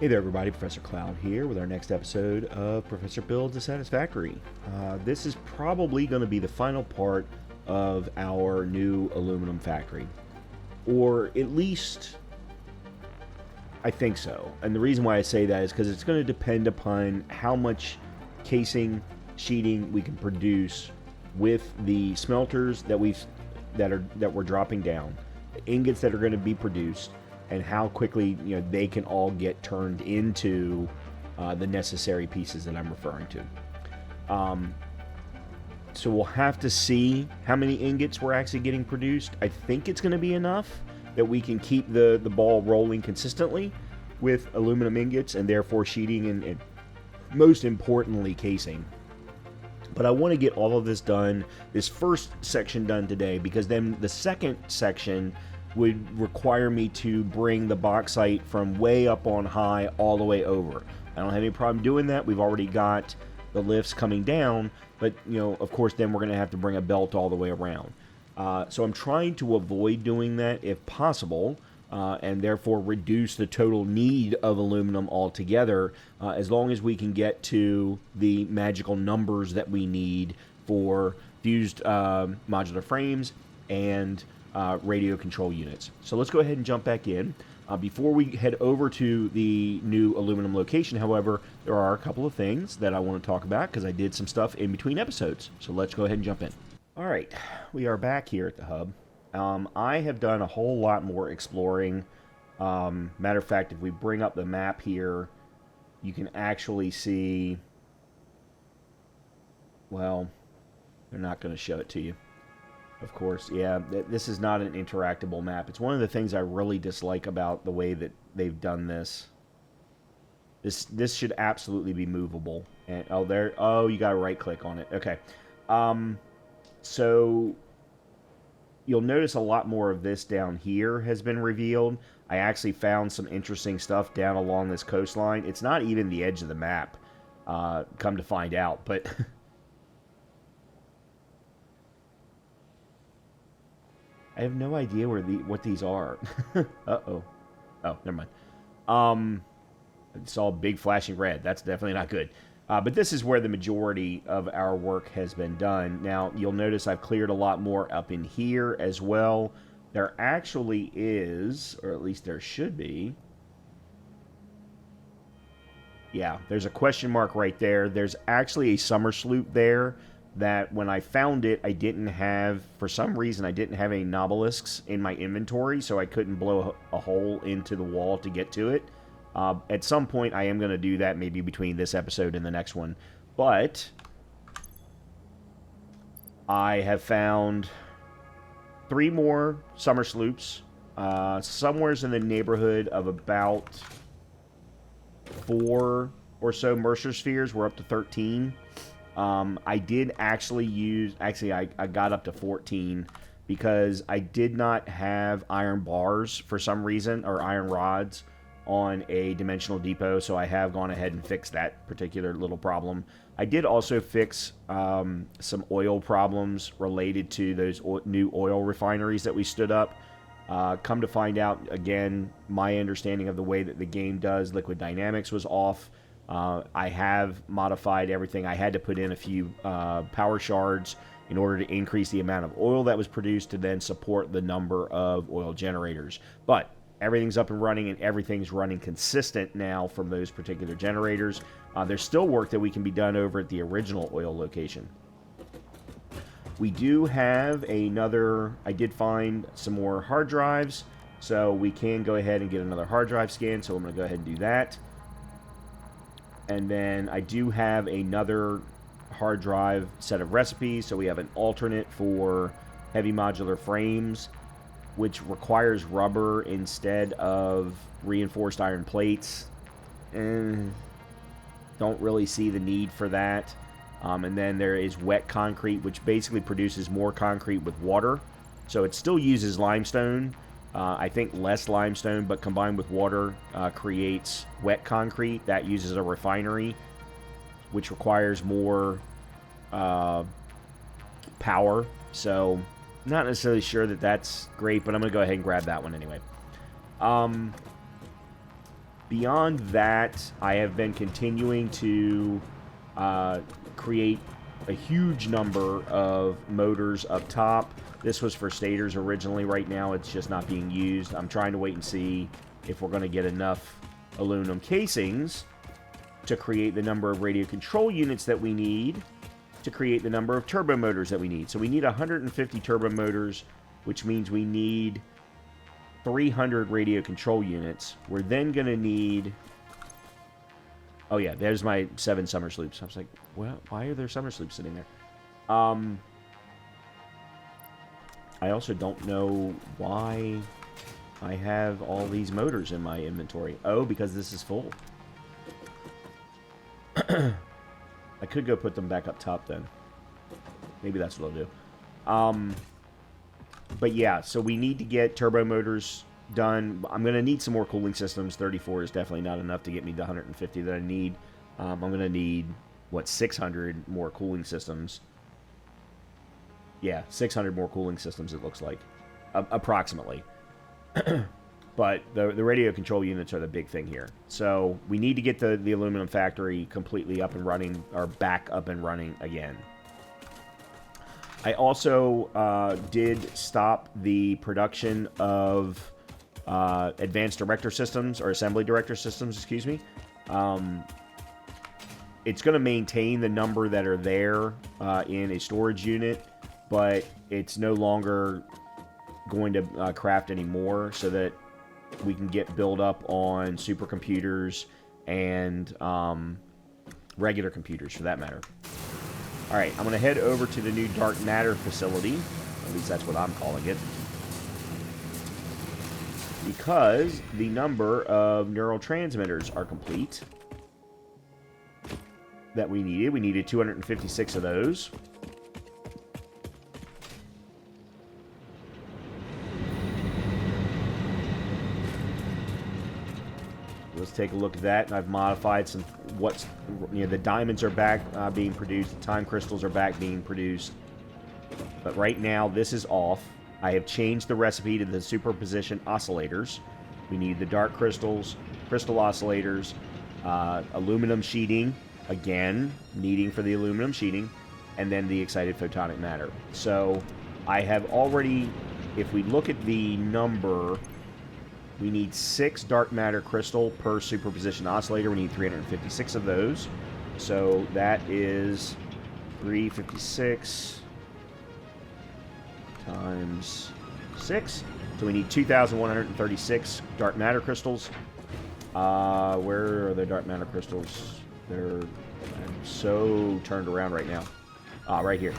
Hey there everybody, Professor Cloud here with our next episode of Professor Builds the Satisfactory. This is probably going to be the final part of our new aluminum factory. Or at least, I think so. And the reason why I say that is because it's going to depend upon how much casing, sheeting we can produce with the smelters that we're dropping down, the ingots that are going to be produced, and how quickly they can all get turned into the necessary pieces that I'm referring to. So we'll have to see how many ingots we're actually getting produced. I think it's going to be enough that we can keep the ball rolling consistently with aluminum ingots and therefore sheeting and most importantly casing. But I want to get all of this done, this first section done today, because then the second section would require me to bring the bauxite from way up on high all the way over. I don't have any problem doing that. We've already got the lifts coming down, but of course then we're going to have to bring a belt all the way around. So I'm trying to avoid doing that if possible, and therefore reduce the total need of aluminum altogether, as long as we can get to the magical numbers that we need for fused modular frames and radio control units. So let's go ahead and jump back in. Before we head over to the new aluminum location, however, there are a couple of things that I want to talk about because I did some stuff in between episodes. So let's go ahead and jump in. All right, we are back here at the hub. I have done a whole lot more exploring. Matter of fact, if we bring up the map here, you can actually see, well, they're not going to show it to you. Of course, yeah, this is not an interactable map. It's one of the things I really dislike about the way that they've done this. This should absolutely be movable. And you got to right click on it. Okay. So you'll notice a lot more of this down here has been revealed. I actually found some interesting stuff down along this coastline. It's not even the edge of the map, come to find out, but I have no idea what these are. Uh-oh. Oh, never mind. It's all big flashing red. That's definitely not good. But this is where the majority of our work has been done. Now, you'll notice I've cleared a lot more up in here as well. There actually is, or at least there should be. Yeah, there's a question mark right there. There's actually a summer sloop there that when I found it, I didn't have, for some reason, I didn't have any nobelisks in my inventory, so I couldn't blow a hole into the wall to get to it. At some point, I am going to do that, maybe between this episode and the next one. But I have found 3 more summer sloops, somewhere's in the neighborhood of about 4 or so Mercer spheres. We're up to 13. I did actually use, I got up to 14 because I did not have iron bars for some reason, or iron rods on a dimensional depot, so I have gone ahead and fixed that particular little problem. I did also fix some oil problems related to those new oil refineries that we stood up. Come to find out, again, my understanding of the way that the game does liquid dynamics was off. I have modified everything. I had to put in a few power shards in order to increase the amount of oil that was produced to then support the number of oil generators. But everything's up and running, and everything's running consistent now from those particular generators. There's still work that we can be done over at the original oil location. We do have another, I did find some more hard drives, so we can go ahead and get another hard drive scan, so I'm going to go ahead and do that. And then I do have another hard drive set of recipes, so we have an alternate for heavy modular frames, which requires rubber instead of reinforced iron plates. And don't really see the need for that. And then there is wet concrete, which basically produces more concrete with water. So it still uses limestone. I think less limestone, but combined with water creates wet concrete. That uses a refinery, which requires more power. So not necessarily sure that that's great, but I'm going to go ahead and grab that one anyway. Beyond that, I have been continuing to create a huge number of motors up top. This was for stators originally. Right now, it's just not being used. I'm trying to wait and see if we're going to get enough aluminum casings to create the number of radio control units that we need to create the number of turbo motors that we need. So we need 150 turbo motors, which means we need 300 radio control units. We're then going to need... Oh yeah, there's my 7 summer sloops. I was like, well, why are there summer sloops sitting there? I also don't know why I have all these motors in my inventory. Oh, because this is full. I could go put them back up top then. Maybe that's what I'll do. But yeah, so we need to get turbo motors done. I'm going to need some more cooling systems. 34 is definitely not enough to get me the 150 that I need. I'm going to need, what, 600 more cooling systems. Yeah, 600 more cooling systems, it looks like. Approximately. But the radio control units are the big thing here. So we need to get the aluminum factory completely up and running, or back up and running again. I also did stop the production of advanced director systems, or assembly director systems, excuse me. It's going to maintain the number that are there in a storage unit, but it's no longer going to craft anymore, so that we can get build up on supercomputers and regular computers, for that matter. All right, I'm going to head over to the new dark matter facility. At least that's what I'm calling it. Because the number of neurotransmitters are complete that we needed. We needed 256 of those. Let's take a look at that. I've modified some. The diamonds are back being produced. The time crystals are back being produced. But right now, this is off. I have changed the recipe to the superposition oscillators. We need the dark crystals, crystal oscillators, aluminum sheeting, again, needing for the aluminum sheeting, and then the excited photonic matter. So I have already, if we look at the number, we need 6 dark matter crystal per superposition oscillator. We need 356 of those. So that is 356 times 6. So we need 2,136 dark matter crystals. Where are the dark matter crystals? I'm so turned around right now. Right here.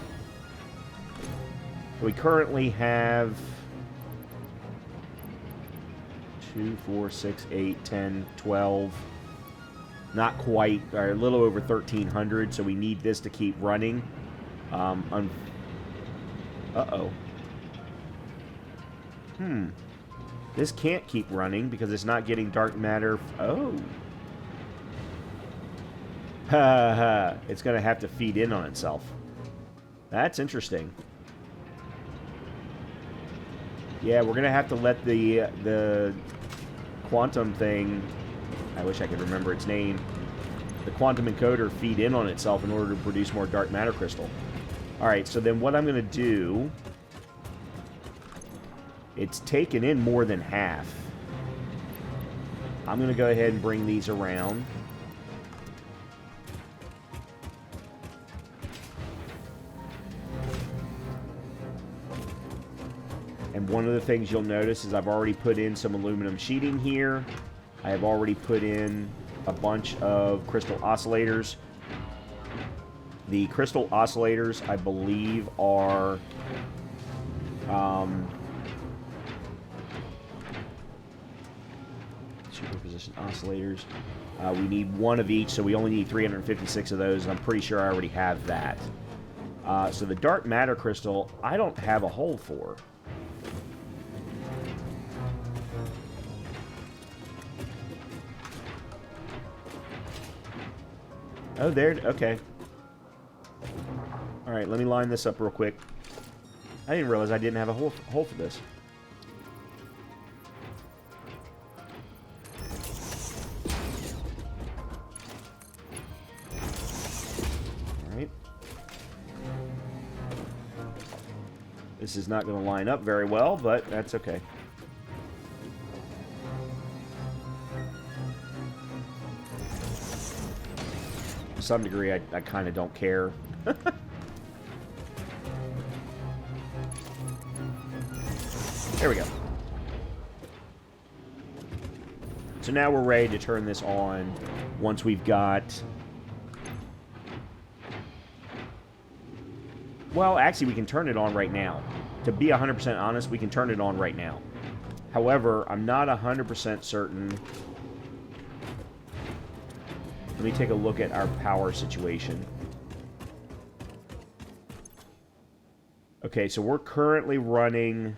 So we currently have 2, 4, 6, 8, 10, 12. Not quite, or a little over 1,300. So we need this to keep running. Uh-oh. This can't keep running because it's not getting dark matter. Oh. It's going to have to feed in on itself. That's interesting. Yeah, we're going to have to let the quantum thing, I wish I could remember its name, the quantum encoder feed in on itself in order to produce more dark matter crystal. Alright, so then what I'm going to do, it's taken in more than half. I'm going to go ahead and bring these around. And one of the things you'll notice is I've already put in some aluminum sheeting here. I have already put in a bunch of crystal oscillators. The crystal oscillators, I believe, are superposition oscillators. We need one of each, so we only need 356 of those, and I'm pretty sure I already have that. So the dark matter crystal, I don't have a hole for. Oh, there. Okay. All right, let me line this up real quick. I didn't realize I didn't have a hole for this. This is not going to line up very well, but that's okay. To some degree, I kind of don't care. There we go. So now we're ready to turn this on once we've got... Well, actually, we can turn it on right now. To be 100% honest, we can turn it on right now. However, I'm not 100% certain. Let me take a look at our power situation. Okay, so we're currently running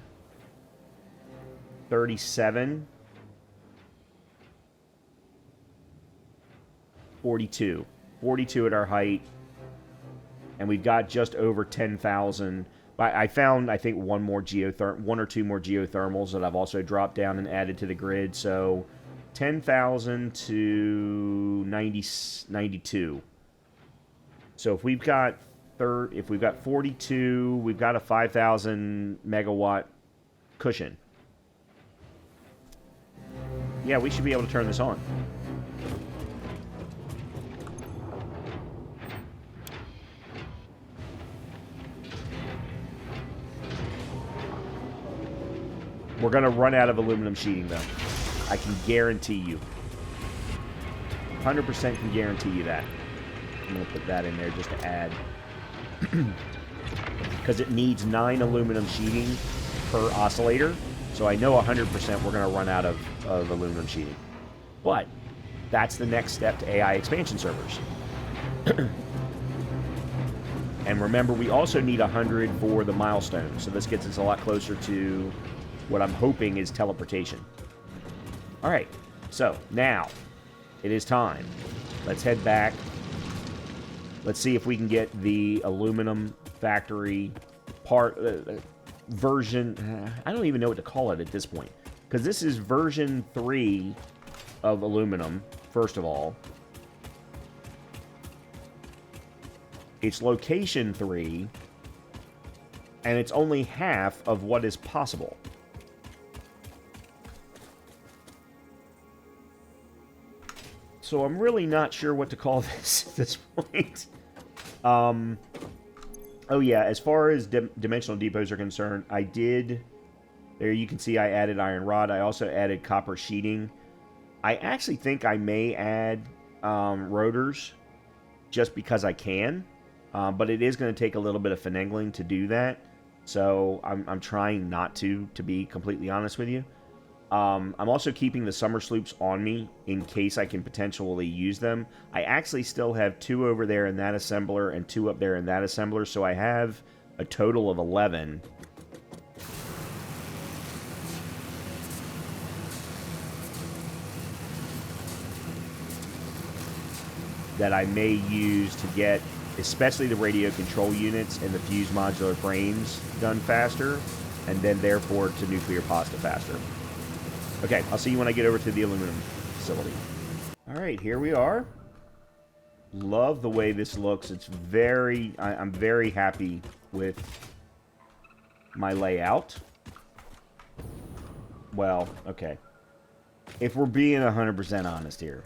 37. 42. 42 at our height. And we've got just over 10,000. I found, I think, one or two more geothermals that I've also dropped down and added to the grid. So 10,000 to 92. So if we've got 42, we've got a 5,000 megawatt cushion. Yeah, we should be able to turn this on. We're going to run out of aluminum sheeting, though. I can guarantee you. 100% can guarantee you that. I'm going to put that in there just to add. Because it needs 9 aluminum sheeting per oscillator. So I know 100% we're going to run out of aluminum sheeting. But that's the next step to AI expansion servers. And remember, we also need 100 for the milestone. So this gets us a lot closer to what I'm hoping is teleportation. All right, so now it is time. Let's head back. Let's see if we can get the aluminum factory part version. I don't even know what to call it at this point, because this is version 3 of aluminum. First of all, it's location 3, and it's only half of what is possible. So I'm really not sure what to call this at this point. Oh yeah, as far as dimensional depots are concerned, I did... There you can see I added iron rod. I also added copper sheeting. I actually think I may add rotors just because I can. But it is going to take a little bit of finagling to do that. So I'm trying not to be completely honest with you. I'm also keeping the summer sloops on me in case I can potentially use them. I actually still have 2 over there in that assembler and 2 up there in that assembler, so I have a total of 11. That I may use to get especially the radio control units and the fuse modular frames done faster, and then therefore to nuclear pasta faster. Okay, I'll see you when I get over to the aluminum facility. All right, here we are. Love the way this looks. It's I'm very happy with my layout. Well, okay. If we're being 100% honest here,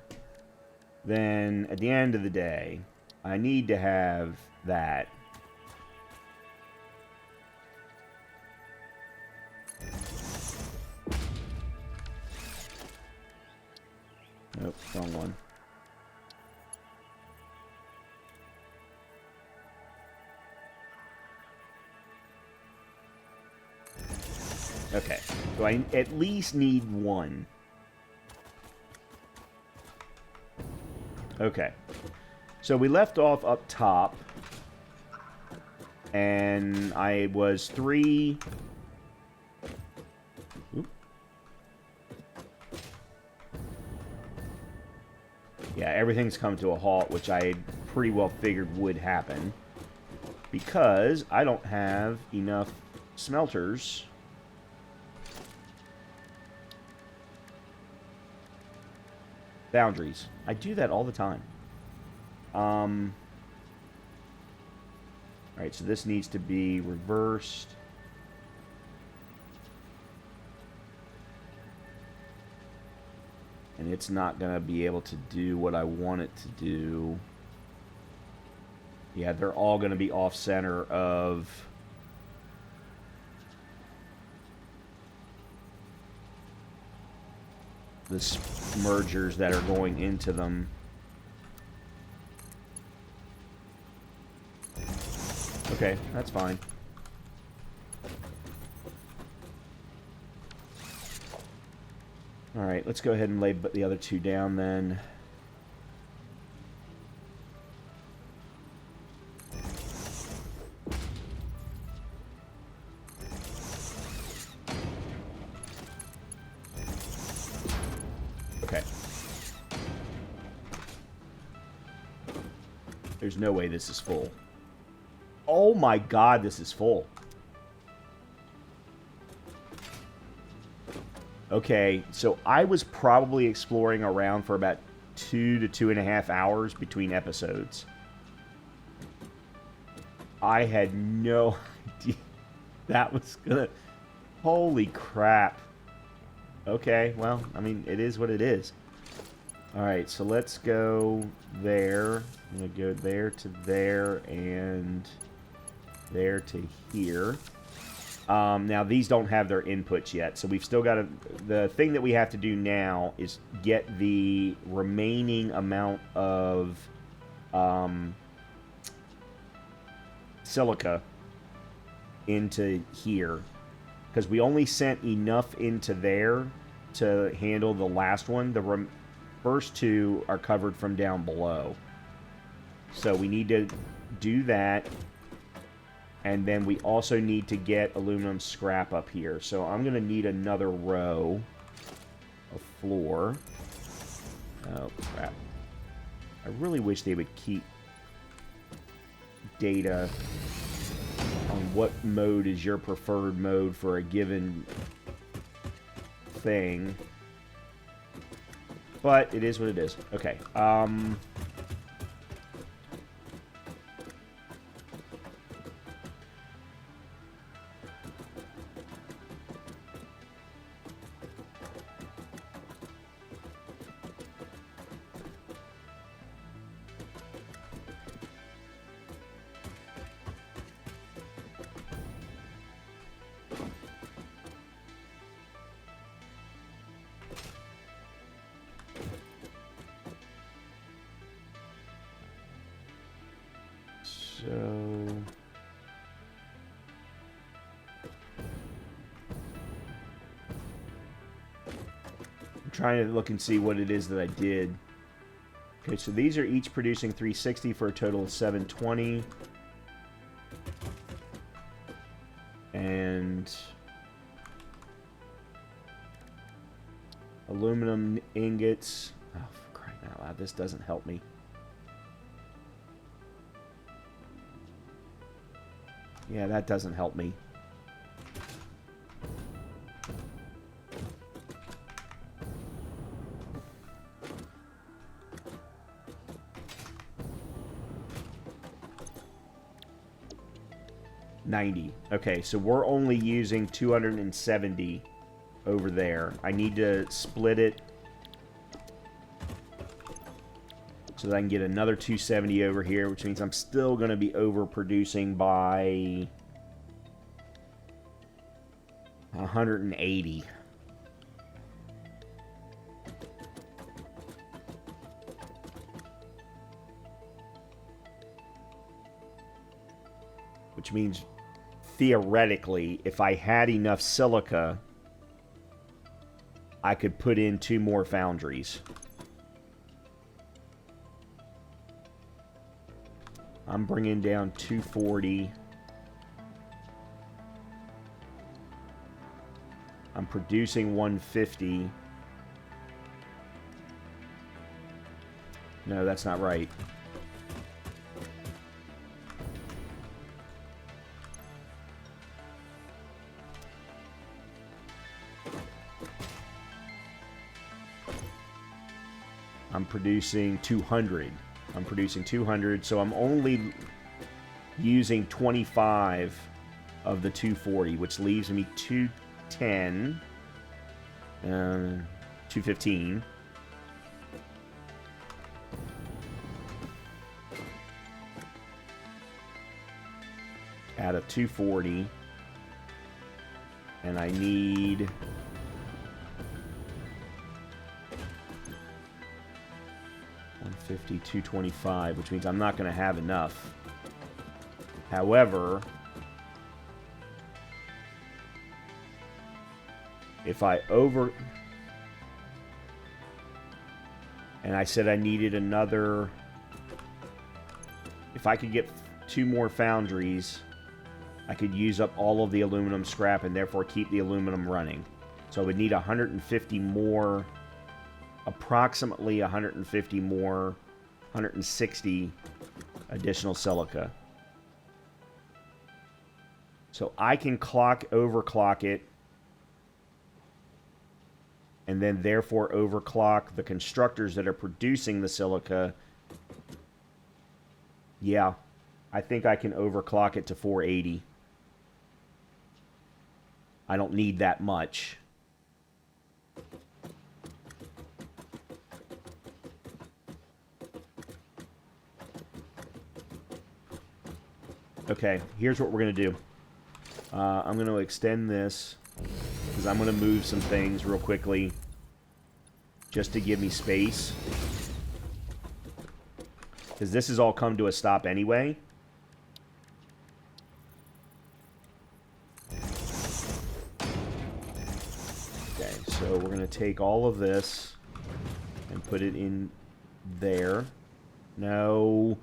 then at the end of the day, I need to have that. Nope, wrong one. Okay, so I at least need 1. Okay, so we left off up top, and I was 3... Yeah, everything's come to a halt, which I pretty well figured would happen, because I don't have enough smelters. Boundaries. I do that all the time. Alright, so this needs to be reversed. And it's not going to be able to do what I want it to do. Yeah, they're all going to be off-center of... the mergers that are going into them. Okay, that's fine. Alright, let's go ahead and lay the other two down then. Okay. There's no way this is full. Oh my god, this is full. Okay, so I was probably exploring around for about 2 to 2.5 hours between episodes. I had no idea that was gonna... Holy crap. Okay, well, I mean, it is what it is. Alright, so let's go there. I'm gonna go there to there and there to here. Now, these don't have their inputs yet, so we've still got to... The thing that we have to do now is get the remaining amount of silica into here. Because we only sent enough into there to handle the last one. The first two are covered from down below. So we need to do that. And then we also need to get aluminum scrap up here. So I'm going to need another row of floor. Oh, crap. I really wish they would keep data on what mode is your preferred mode for a given thing. But it is what it is. Okay. So... I'm trying to look and see what it is that I did. Okay, so these are each producing 360 for a total of 720. And... aluminum ingots. Oh, for crying out loud, this doesn't help me. Yeah, that doesn't help me. $90. Okay, so we're only using 270 over there. I need to split it so that I can get another 270 over here, which means I'm still going to be overproducing by 180. Which means, theoretically, if I had enough silica, I could put in 2 more foundries. I'm bringing down 240. I'm producing 150. No, that's not right. I'm producing 200. I'm producing 200, so I'm only using 25 of the 240, which leaves me 210, 215. at a 240. And I need 150, 225, which means I'm not going to have enough. However, if I over... And I said I needed another... If I could get 2 more foundries, I could use up all of the aluminum scrap and therefore keep the aluminum running. So I would need 150 more, approximately 150 more, 160 additional silica. So I can overclock it, and then therefore overclock the constructors that are producing the silica. Yeah, I think I can overclock it to 480. I don't need that much. Okay, here's what we're going to do. I'm going to extend this because I'm going to move some things real quickly just to give me space. Because this has all come to a stop anyway. Okay, so we're going to take all of this and put it in there. No.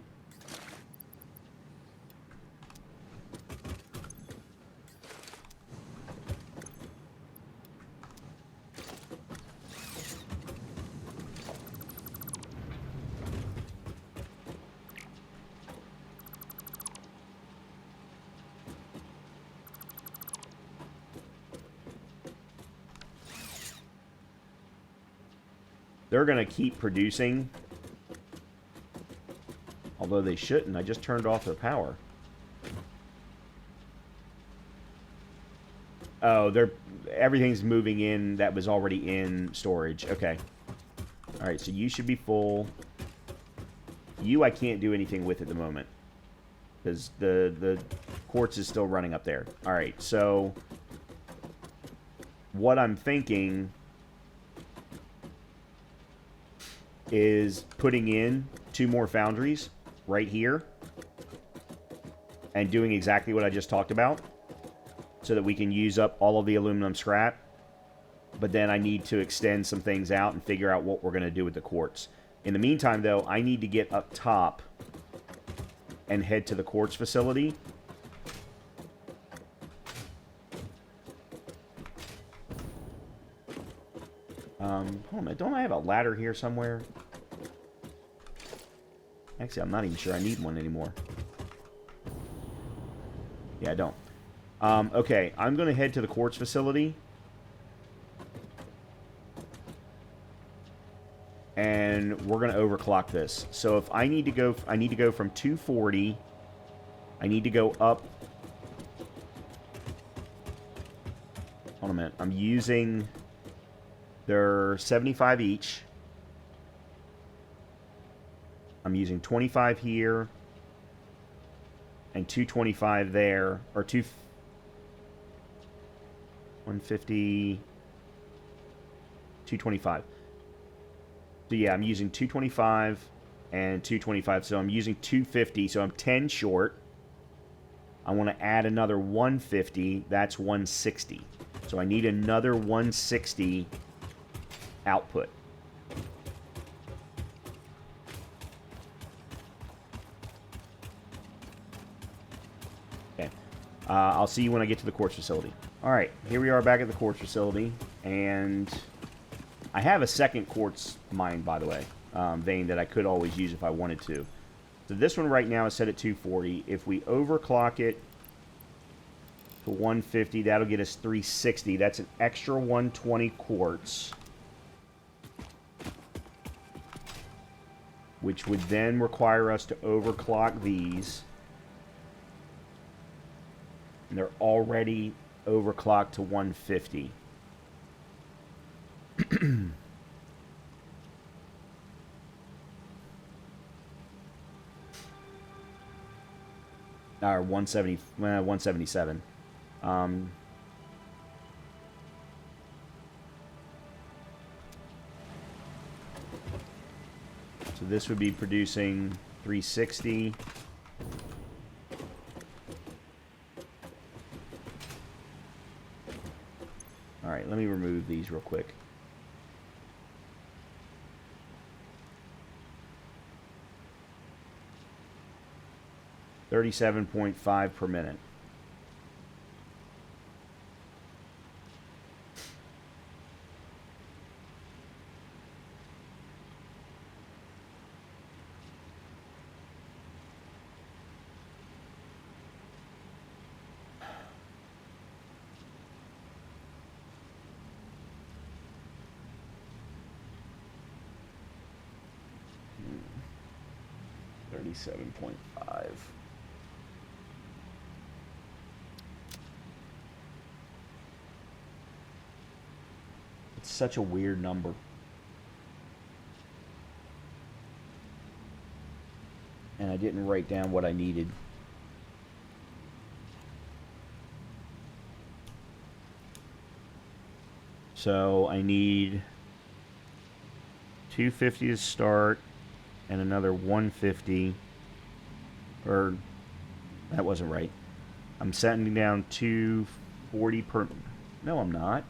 They're going to keep producing. Although they shouldn't. I just turned off their power. Oh, everything's moving in that was already in storage. Okay. Alright, so you should be full. You I can't do anything with at the moment. Because the quartz is still running up there. Alright, so what I'm thinking is putting in 2 more foundries right here and doing exactly what I just talked about so that we can use up all of the aluminum scrap. But then I need to extend some things out and figure out what we're going to do with the quartz. In the meantime, though, I need to get up top and head to the quartz facility. Hold on a minute. Don't I have a ladder here somewhere? Actually, I'm not even sure I need one anymore. Yeah, I don't. Okay, I'm going to head to the quartz facility. And we're going to overclock this. So if I need to go from 240. I need to go up. Hold on a minute. I'm using... They're 75 each. I'm using 25 here and 225 there, or 150, 225. So yeah, I'm using 225 and 225. So I'm using 250. So I'm 10 short. I want to add another 150. That's 160. So I need another 160 output. Okay. I'll see you when I get to the quartz facility. Alright, here we are back at the quartz facility, and I have a second quartz mine, by the way, vein that I could always use if I wanted to. So this one right now is set at 240. If we overclock it to 150, that'll get us 360. That's an extra 120 quartz, which would then require us to overclock these. And they're already overclocked to 150. or 170, 177. So this would be producing 360. All right, let me remove these real quick. $37.5 per minute. $37.5. It's such a weird number. And I didn't write down what I needed. So I need 250 to start and another 150. Or that wasn't right. I'm setting down 240 per. No, I'm not.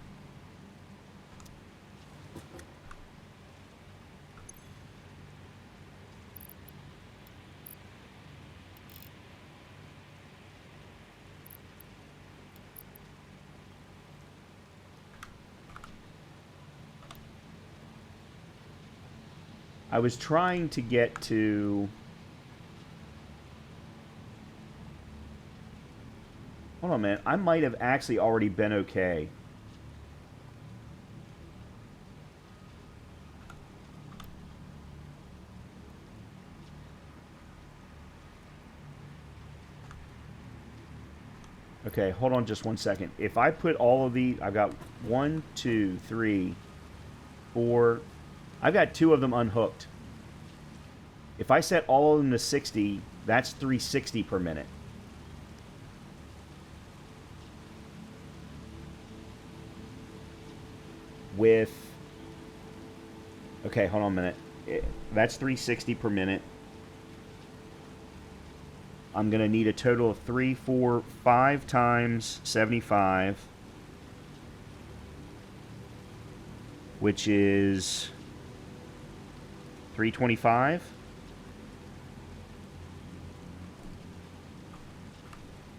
I was trying to get to... Hold on a minute. I might have actually already been okay. Okay, hold on just one second. If I put all of these... I've got 1, 2, 3, 4... I've got 2 of them unhooked. If I set all of them to 60, that's 360 per minute. With... Okay, hold on a minute. That's 360 per minute. I'm going to need a total of 3, 4, 5 times 75. Which is... 325.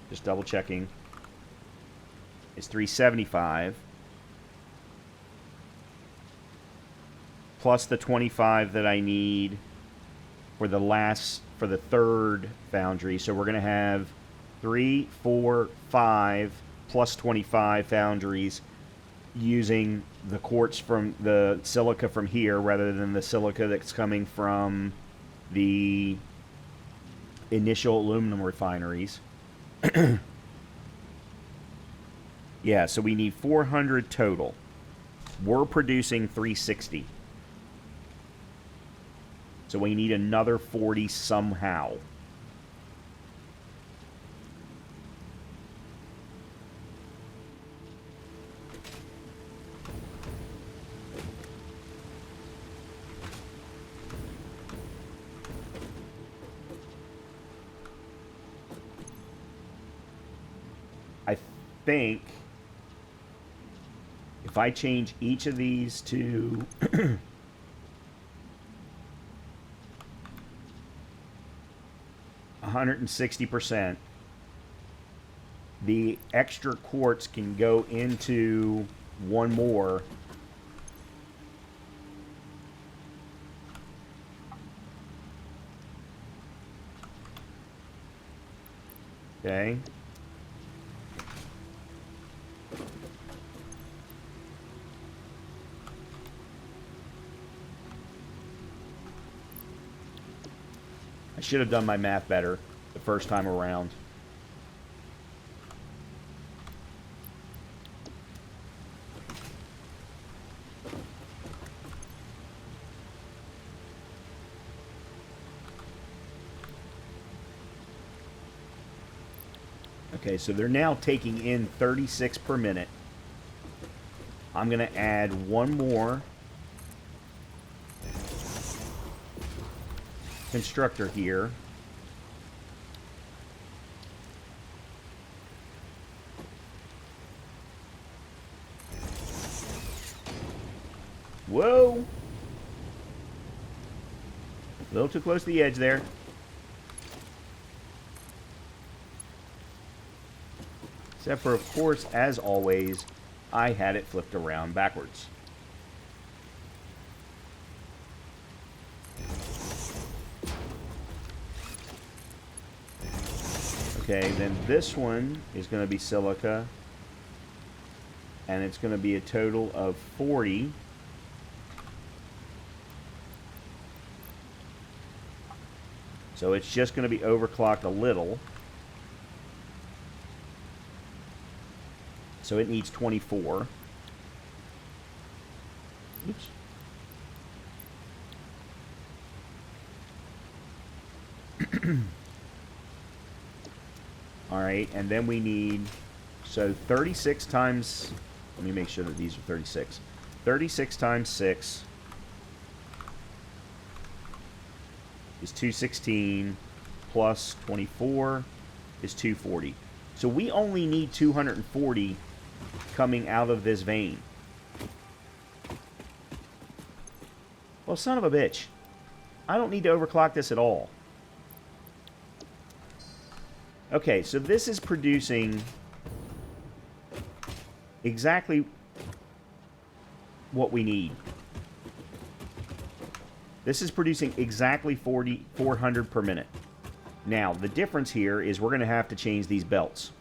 Just double checking. It's 375. Plus the 25 that I need for the third foundry. So we're going to have 3, 4, 5 plus 25 foundries using the quartz from the silica from here rather than the silica that's coming from the initial aluminum refineries. Yeah, so we need 400 total. We're producing 360. So we need another 40 somehow. I think if I change each of these to 160%, the extra quartz can go into one more. Okay. I should have done my math better the first time around. Okay, so they're now taking in 36 per minute. I'm going to add one more constructor here. Whoa! A little too close to the edge there. Except for, of course, as always, I had it flipped around backwards. Okay, then this one is going to be silica. And it's going to be a total of 40. So it's just going to be overclocked a little. So it needs 24. Oops. All right, and then we need, so 36 times, let me make sure that these are 36. 36 times 6 is 216, plus 24 is 240. So we only need 240 coming out of this vein. Well, son of a bitch. I don't need to overclock this at all. Okay, so this is producing exactly what we need. This is producing exactly 400 per minute. Now, the difference here is we're going to have to change these belts.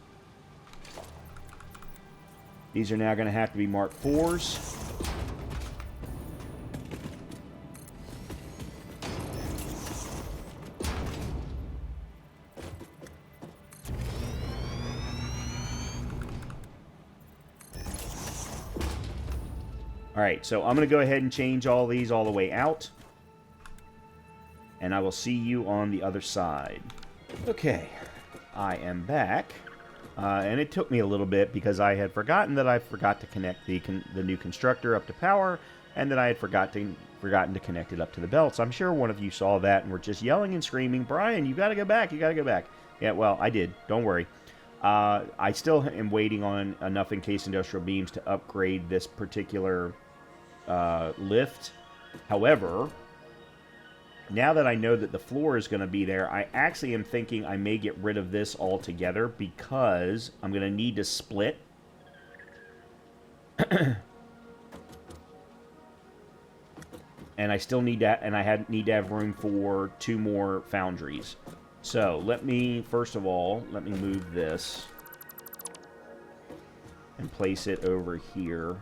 These are now going to have to be Mark 4s. Alright, so I'm going to go ahead and change all these all the way out. And I will see you on the other side. Okay, I am back. And it took me a little bit because I had forgotten that I forgot to connect the new constructor up to power, and that I had forgotten to connect it up to the belts. I'm sure one of you saw that and were just yelling and screaming, Brian, you got to go back, you got to go back. Yeah, well, I did. Don't worry. I still am waiting on enough encased industrial beams to upgrade this particular lift. However, now that I know that the floor is going to be there, I actually am thinking I may get rid of this altogether because I'm going to need to split. And I still need to, and I need to have room for 2 more foundries. So let me, first of all, let me move this and place it over here.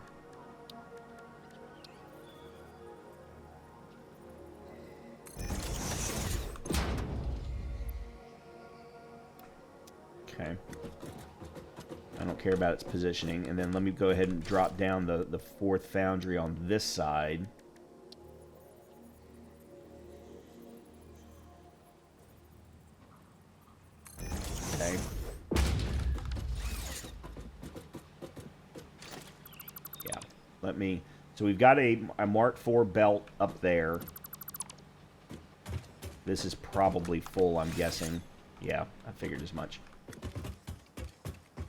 Okay. I don't care about its positioning. And then let me go ahead and drop down the 4th foundry on this side. Okay. Yeah. Let me... So we've got a Mark IV belt up there. This is probably full, I'm guessing. Yeah, I figured as much.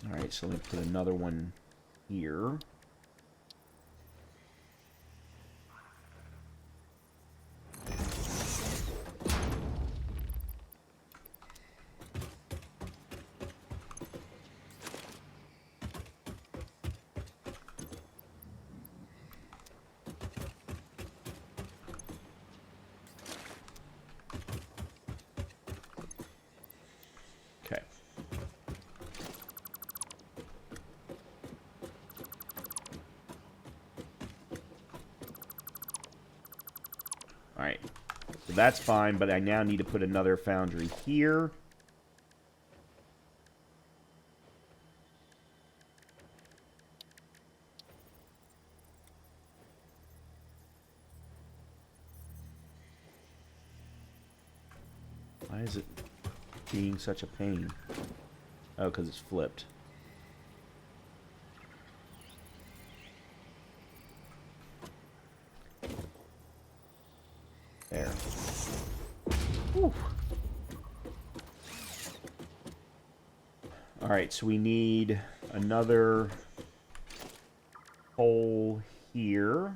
Alright, so let me put another one here. Okay. Alright, so that's fine, but I now need to put another foundry here. Why is it being such a pain? Oh, because it's flipped. There. Whew. All right, so we need another hole here.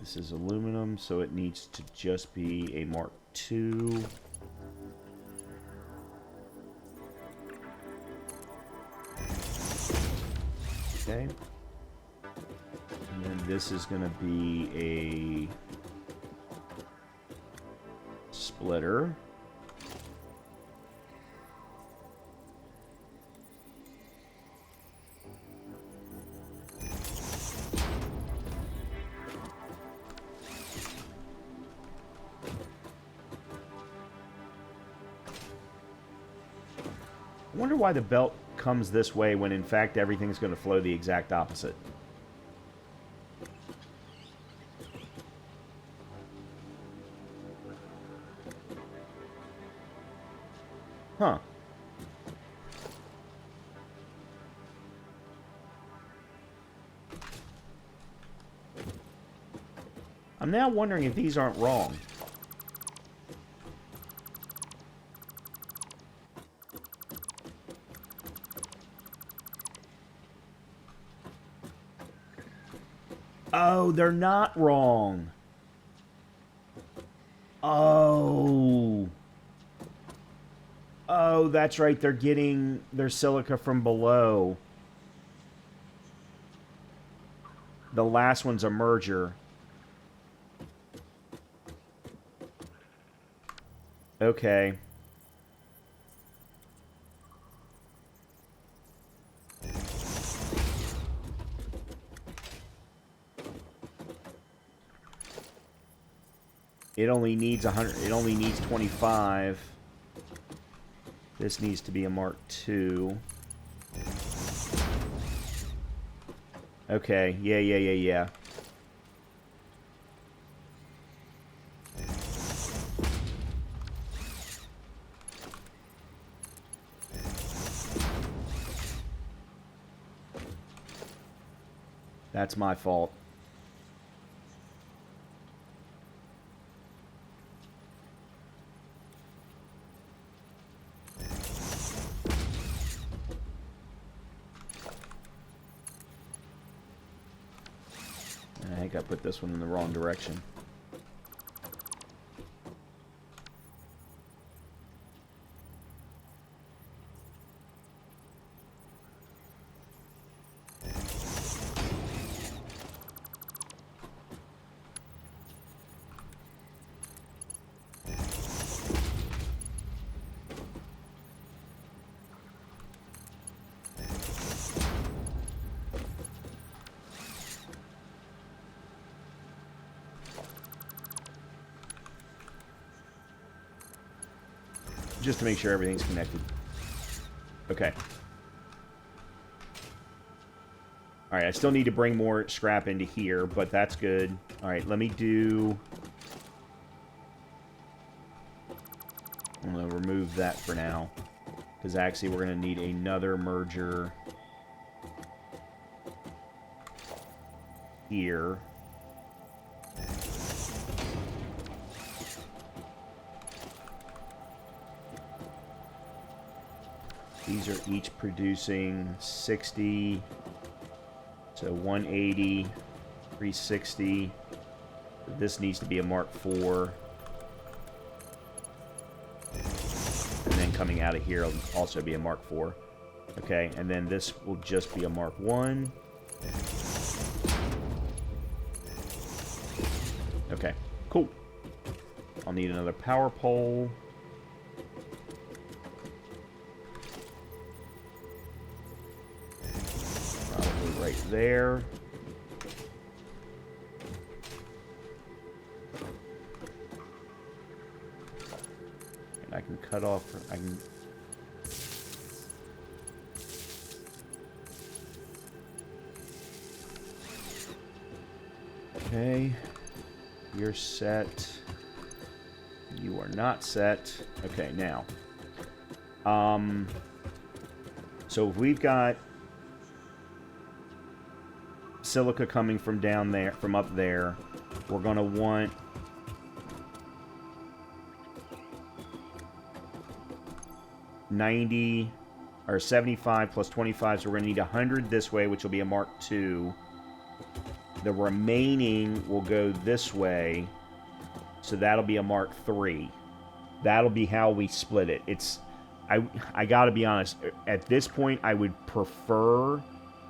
This is aluminum, so it needs to just be a Mark II. Okay. And then this is going to be a splitter. I wonder why the belt comes this way when in fact everything's going to flow the exact opposite. Huh. I'm now wondering if these aren't wrong. Oh, they're not wrong. Oh. Oh, that's right. They're getting their silica from below. The last one's a merger. Okay. It only needs 100. It only needs 25. This needs to be a Mark II. Okay. Yeah. That's my fault. I think I put this one in the wrong direction. Just to make sure everything's connected. Okay. Alright, I still need to bring more scrap into here, but that's good. Alright, let me do... I'm going to remove that for now. Because actually we're going to need another merger here. These are each producing 60, so 180, 360. This needs to be a Mark IV. And then coming out of here will also be a Mark IV. Okay, and then this will just be a Mark I. Okay, cool. I'll need another power pole. Right there. And I can cut off, I can... Okay. You're set. You are not set. Okay, now. So if we've got silica coming from down there, from up there, we're going to want $90 or 75 plus 25, so we're going to need 100 this way, which will be a Mark II. The remaining will go this way, so that'll be a Mark III. That'll be how we split it. I gotta be honest, at this point, I would prefer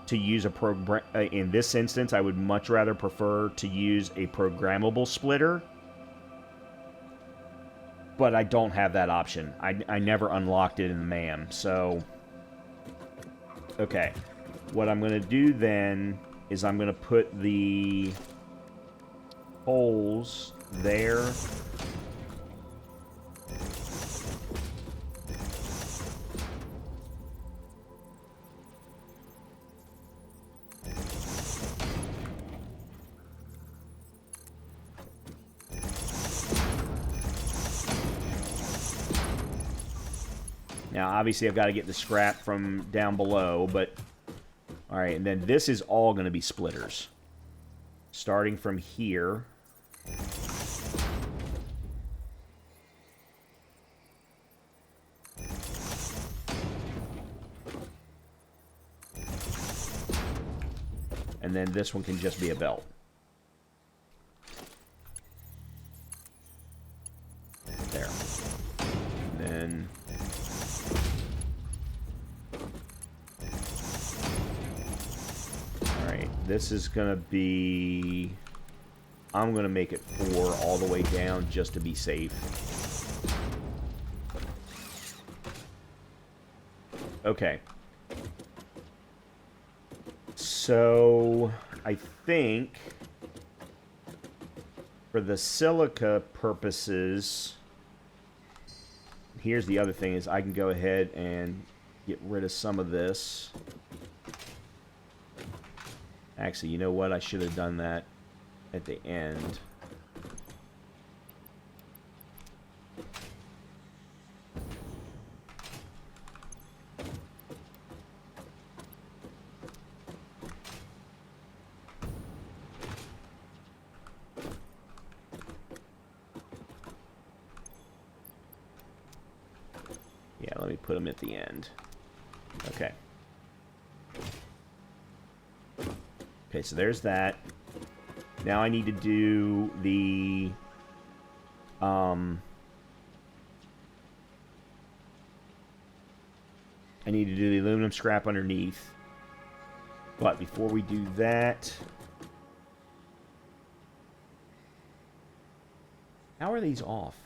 to use a program. In this instance, I would much rather prefer to use a programmable splitter, but I don't have that option. I never unlocked it in the MAM, so... Okay. What I'm going to do then is I'm going to put the holes there. Now, obviously, I've got to get the scrap from down below, but... Alright, and then this is all going to be splitters. Starting from here. And then this one can just be a belt. There. And then... This is going to be... I'm going to make it 4 all the way down just to be safe. Okay. So, I think for the silica purposes... Here's the other thing, is I can go ahead and get rid of some of this. Actually, you know what? I should have done that at the end. Yeah, let me put them at the end. Okay. Okay, so there's that. Now I need to do the... I need to do the aluminum scrap underneath. But before we do that... How are these off?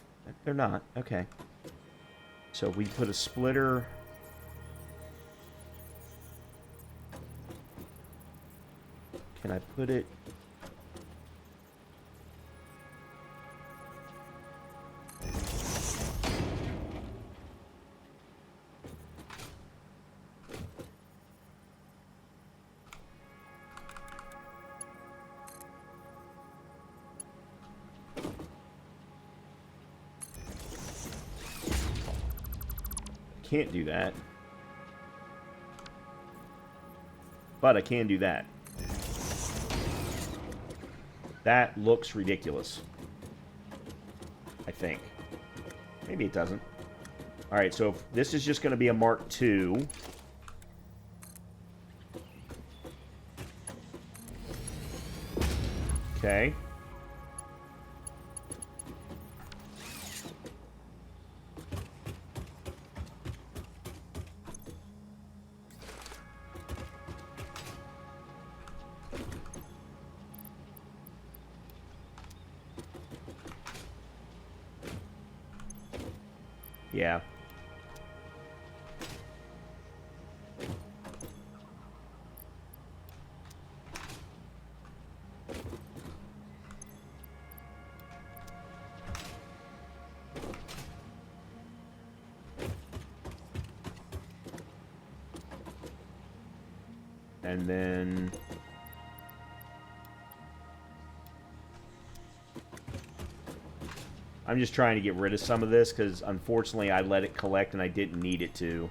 They're not. Okay. So we put a splitter... Can I put it... Can't do that. But I can do that. That looks ridiculous. I think. Maybe it doesn't. Alright, so if this is just going to be a Mark II. Okay. Yeah. And then... I'm just trying to get rid of some of this because unfortunately I let it collect and I didn't need it to.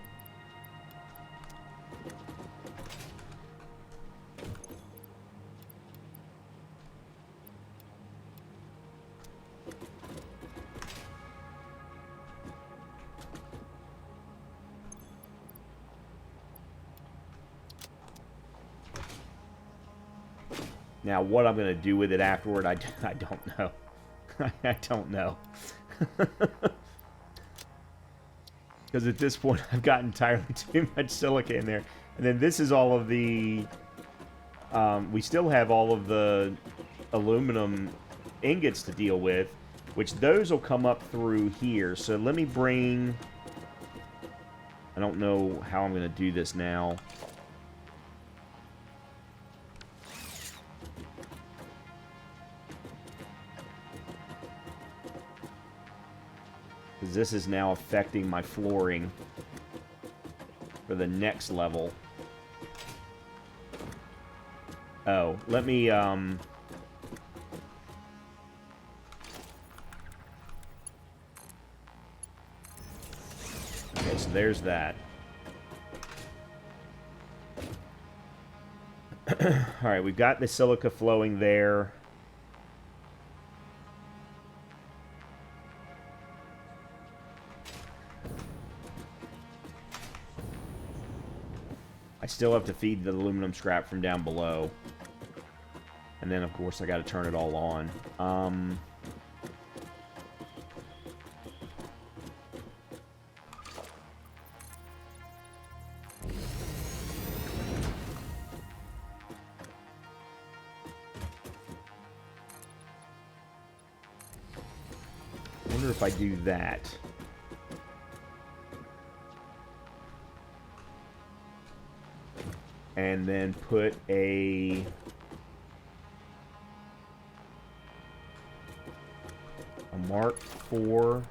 Now, what I'm going to do with it afterward, I don't know. I don't know. Because at this point, I've got entirely too much silica in there. And then this is all of the... we still have all of the aluminum ingots to deal with, which those will come up through here. So let me bring... I don't know how I'm going to do this now. This is now affecting my flooring for the next level. Oh, let me, okay, so there's that. Alright, we've got the silica flowing there. I still have to feed the aluminum scrap from down below. And then, of course, I got to turn it all on. I wonder if I do that. And then put a Mark IV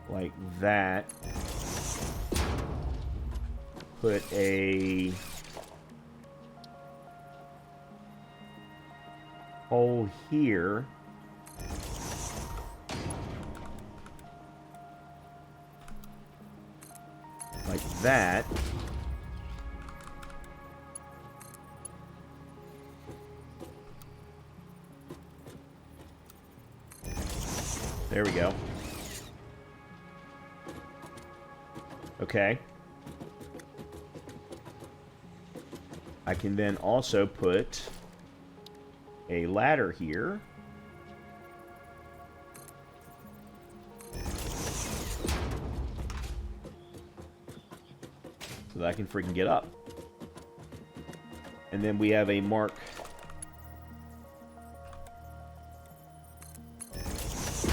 like that. Put a hole here. Like that. There we go. Okay. I can then also put a ladder here. So that I can freaking get up. And then we have a mark.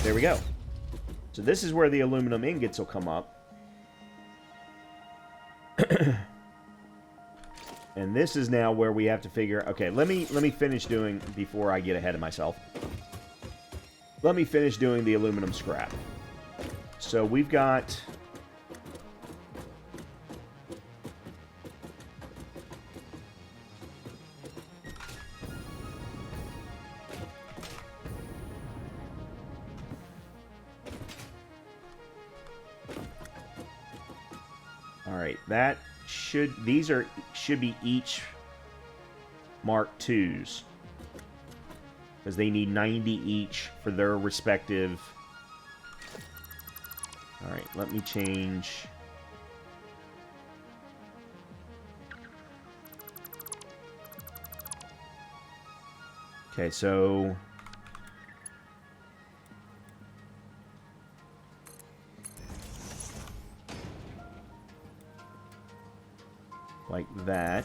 There we go. So this is where the aluminum ingots will come up. And this is now where we have to figure... Okay, let me finish doing... Before I get ahead of myself. Let me finish doing the aluminum scrap. So we've got... Alright, that... These should be each Mark IIs. Because they need 90 each for their respective... Alright, let me change... Okay, so... like that.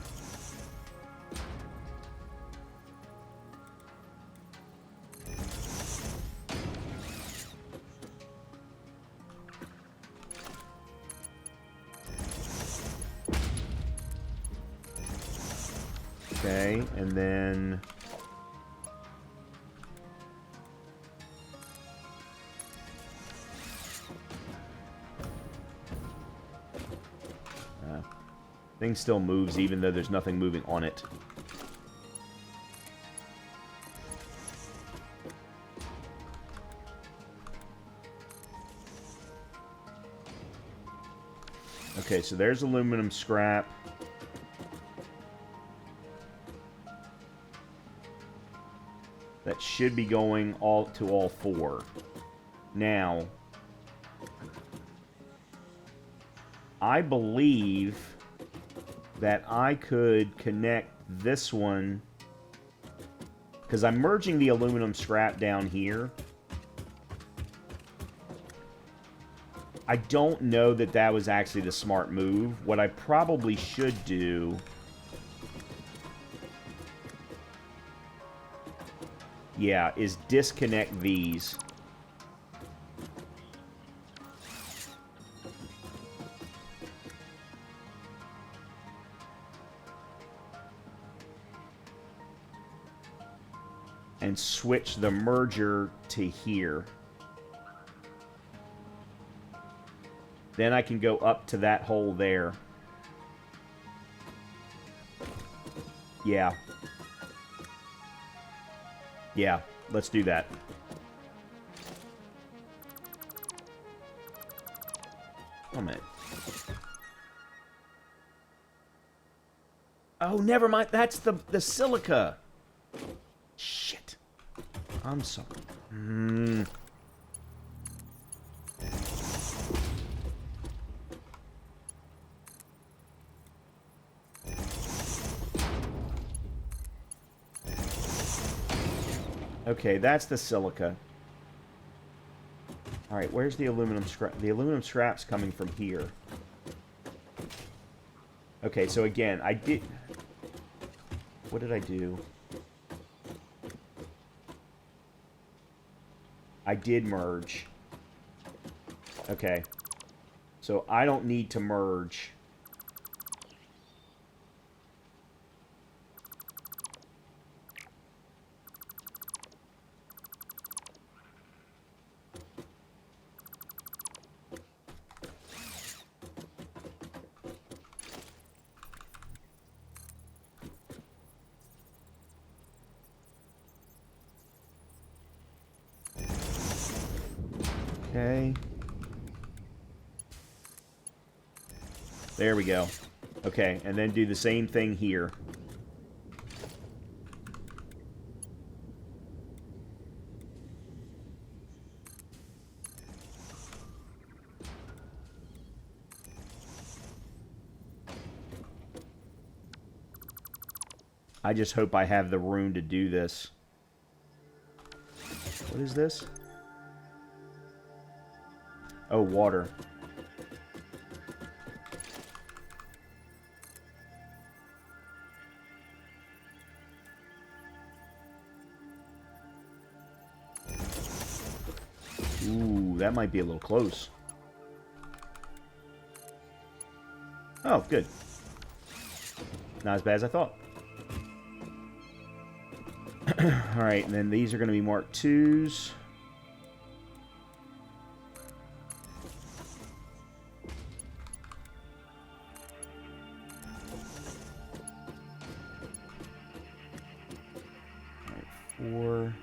Okay, and then Thing still moves even though there's nothing moving on it. Okay, so there's aluminum scrap. That should be going to all four. Now, I believe that I could connect this one, because I'm merging the aluminum scrap down here. I don't know that that was actually the smart move. What I probably should do... yeah, is disconnect these. And switch the merger to here. Then I can go up to that hole there. Yeah. Yeah, let's do that. Oh, man. Oh, never mind. That's the silica. Shit. I'm sorry. Okay, that's the silica. Alright, where's the aluminum scrap? The aluminum scrap's coming from here. Okay, so again, I did... what did I do? I did merge. Okay. So I don't need to merge. Okay. There we go. Okay, and then do the same thing here. I just hope I have the room to do this. What is this? Oh, water. Ooh, that might be a little close. Oh, good. Not as bad as I thought. Alright, and then these are going to be Mark 2s. Alright, 4.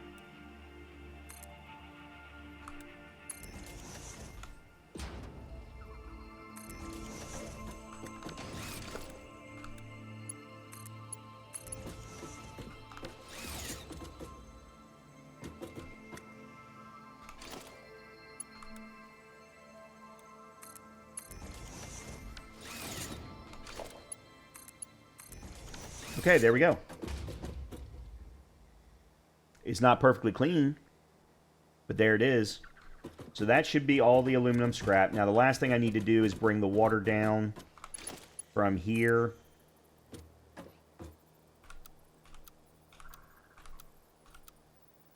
Okay, there we go. It's not perfectly clean, but there it is. So that should be all the aluminum scrap. Now the last thing I need to do is bring the water down from here.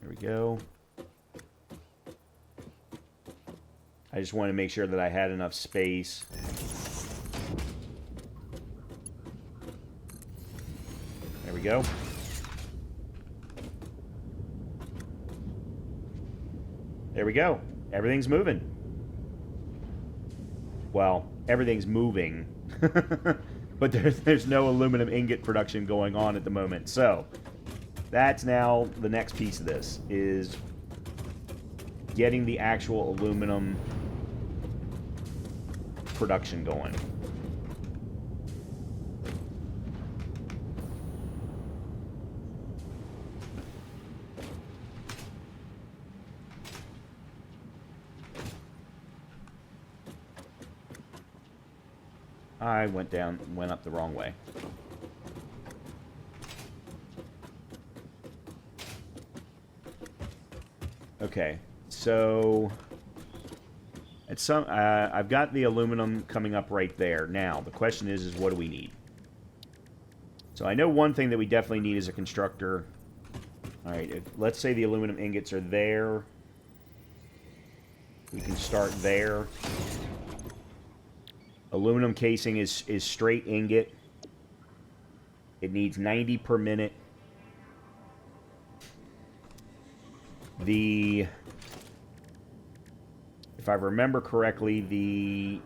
There we go. I just wanted to make sure that I had enough space. There we go. There we go. Everything's moving. Well, everything's moving. But there's no aluminum ingot production going on at the moment. So that's now the next piece of this, is getting the actual aluminum production going. I went up the wrong way. Okay, so I've got the aluminum coming up right there. Now the question is what do we need? So I know one thing that we definitely need is a constructor. All right, let's say the aluminum ingots are there. We can start there. Aluminum casing is straight ingot. It needs 90 per minute. If I remember correctly, the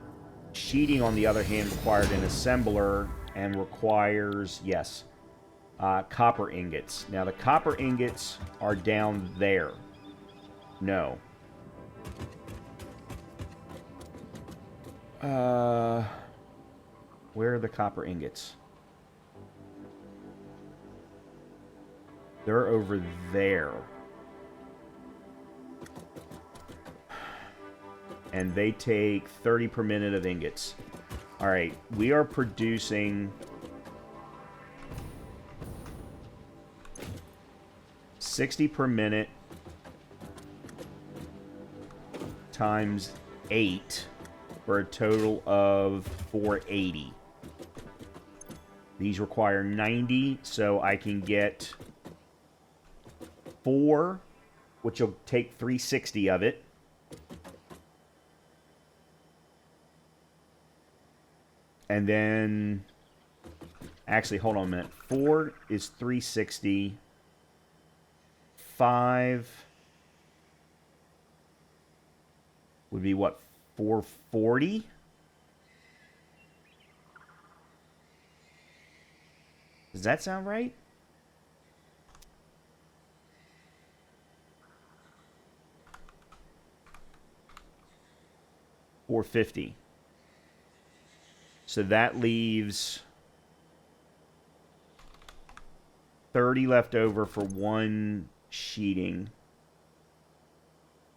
sheeting, on the other hand, required an assembler and requires, yes, copper ingots. Now, the copper ingots are down there. No. Where are the copper ingots? They're over there. And they take 30 per minute of ingots. Alright, we are producing 60 per minute times 8 for a total of 480. These require 90, so I can get 4, which will take 360 of it. And then, actually, hold on a minute. 4 is 360. 5 would be what, 440? Does that sound right? $450. So that leaves 30 left over for one sheeting.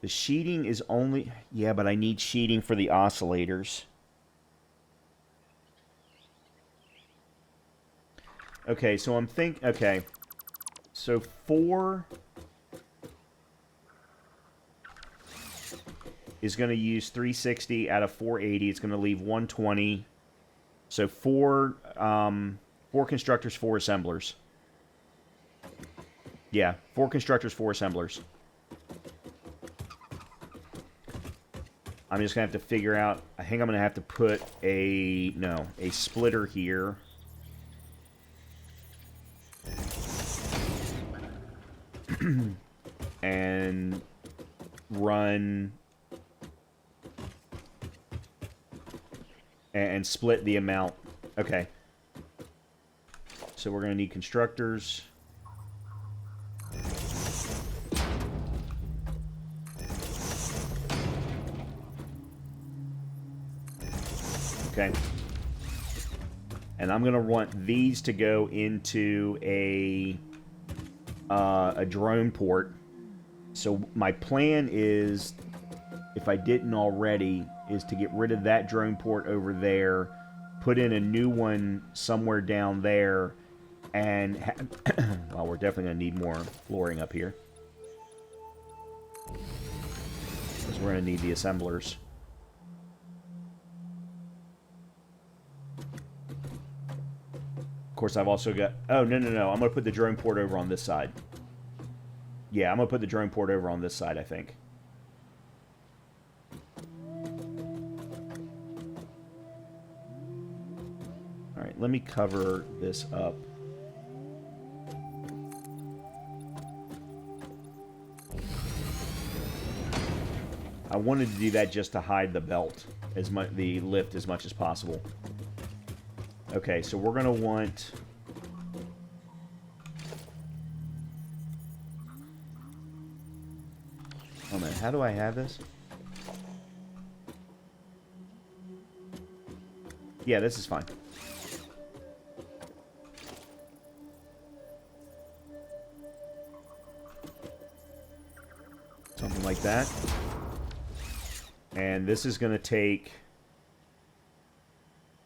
The sheeting is only... Yeah, but I need sheeting for the oscillators. Okay, so I'm thinking... Okay. So 4 is going to use 360 out of 480. It's going to leave 120. So 4 constructors, 4 assemblers. Yeah, 4 constructors, 4 assemblers. I'm just going to have to figure out... I think I'm going to have to put a splitter here. And run... And split the amount. Okay. So we're going to need constructors. Okay. And I'm going to want these to go into a drone port. So my plan is, if I didn't already, is to get rid of that drone port over there, put in a new one somewhere down there, and well, we're definitely going to need more flooring up here, because we're going to need the assemblers. Of course, I've also got... Oh, no. I'm going to put the drone port over on this side. Yeah, I'm going to put the drone port over on this side, I think. Alright, let me cover this up. I wanted to do that just to hide the belt, the lift, as much as possible. Okay, so we're going to want... Oh man, how do I have this? Yeah, this is fine. Something like that. And this is going to take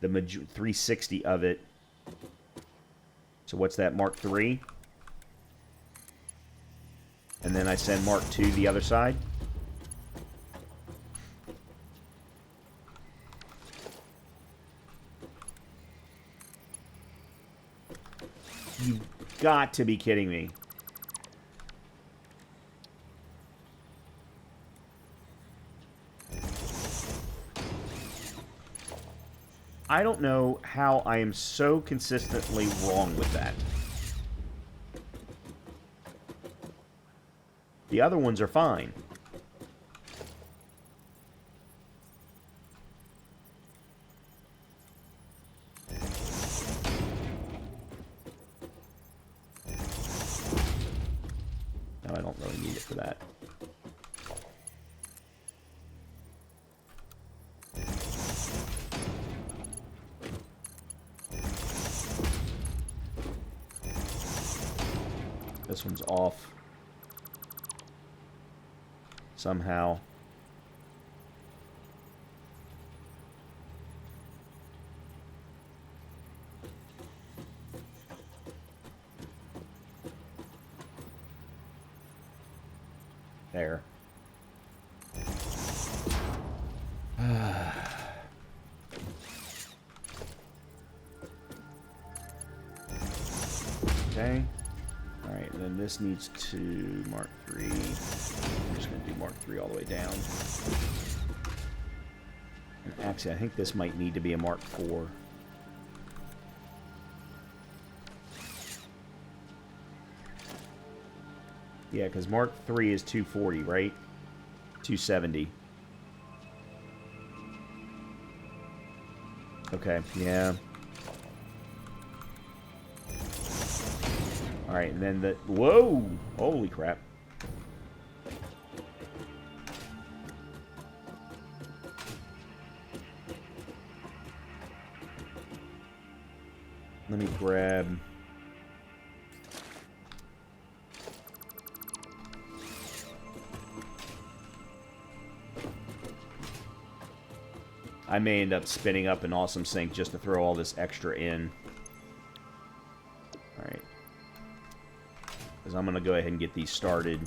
the 360 of it. So what's that, Mark 3? And then I send Mark 2 the other side. You've got to be kidding me. I don't know how I am so consistently wrong with that. The other ones are fine. No, I don't really need it for that. This one's off. Somehow. There. Okay. Alright, then this needs to Mark 3. I'm just going to do Mark 3 all the way down. And actually, I think this might need to be a Mark 4. Yeah, because Mark 3 is 240, right? 270. Okay, yeah. Alright, and then the... Whoa! Holy crap. Let me grab... I may end up spinning up an awesome sync just to throw all this extra in. Alright. Because I'm going to go ahead and get these started.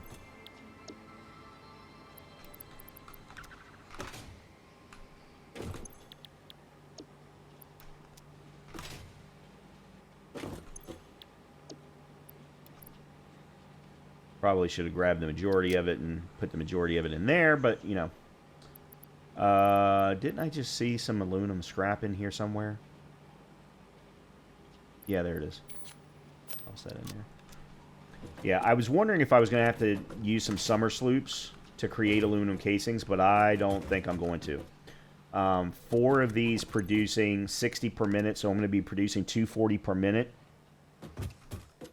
Probably should have grabbed the majority of it and put the majority of it in there, but, you know. Didn't I just see some aluminum scrap in here somewhere? Yeah, there it is. Toss that in there. Yeah, I was wondering if I was going to have to use some summer sloops to create aluminum casings, but I don't think I'm going to. 4 of these producing 60 per minute, so I'm going to be producing 240 per minute.